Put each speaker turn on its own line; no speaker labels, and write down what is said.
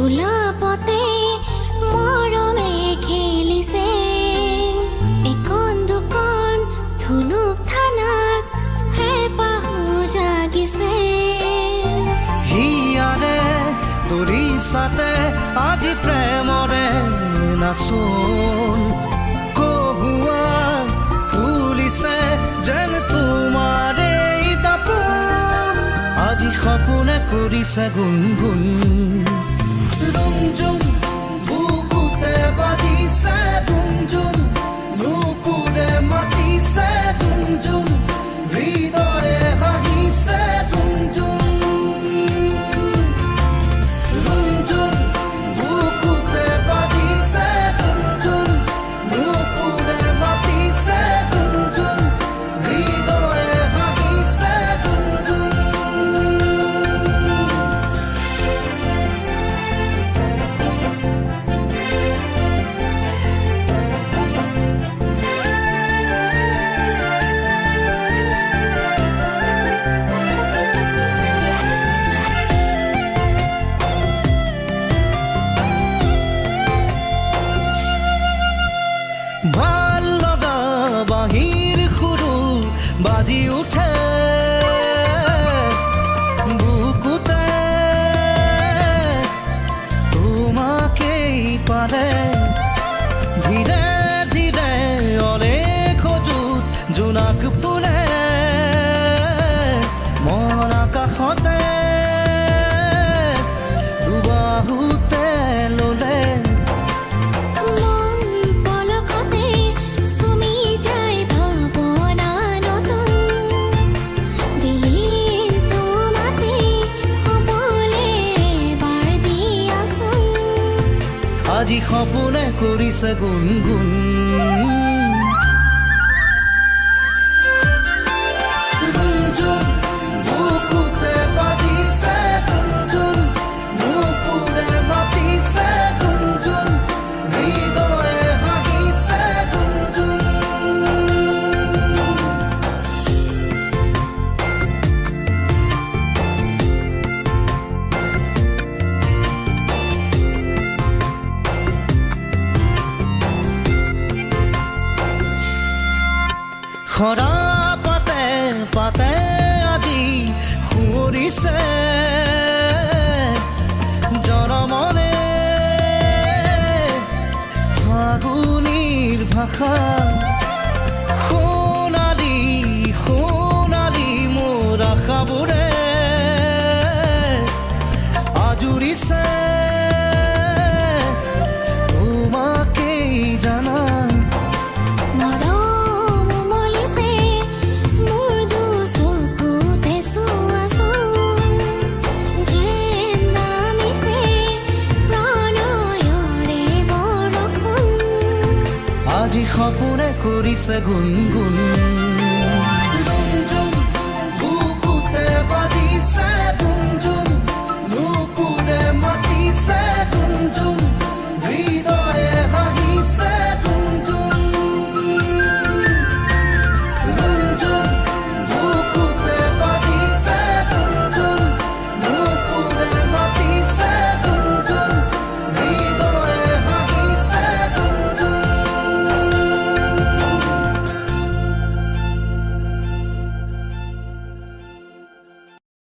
গোলাপতে মৰমে খেলিছে একন দুকন ধুনুক থানাক হেঁপাহো জাগিছে
হিয়াৰে তৰিছাতে আজি প্ৰেমৰে নাচোন কহুৱা ফুলিছে যেন তোমাৰে দাপোন আজি সপোনে কৰিছে গুণগুণ ৰুমঝুম বুকুতে বাজিছে ৰুমঝুম নুপুৰে মাতিছে ৰুমঝুম হৃদয়ে হাঁহিছে ৰুমঝুম ৰুমঝুম বুকুতে বাজিছে ৰুমঝুম নুপুৰে মাতিছে ৰুমঝুম হৃদয়ে হাঁহিছে ৰুমঝুম ভাল লগা বাঁহীৰ সুৰো বাজি উঠে বুকুতে তোমাকেই পাৰে ধীৰে ধীৰে অলেখ যুত জোনাক ফুলে মন আকাশতে দুবাহুতে ল'লে আজি সপোনে কৰিছে গুণগুণ ৰুমঝুম বুকুতে বাজিছে ৰুমঝুম নুপুৰে মাতিছে ৰুমঝুম হৃদয়ে হাঁহিছে ৰুমঝুম খৰা পাতে পাতে আজি সুৰিছে জনমনে ফাগুনীৰ ভাষা সোণালী সোণালী মোৰ আশাবোৰে আজুৰিছে তোমাকেই জানা আজি সপোনে কৰিছে গুণগুণ ৰুমঝুম বুকুতে বাজিছে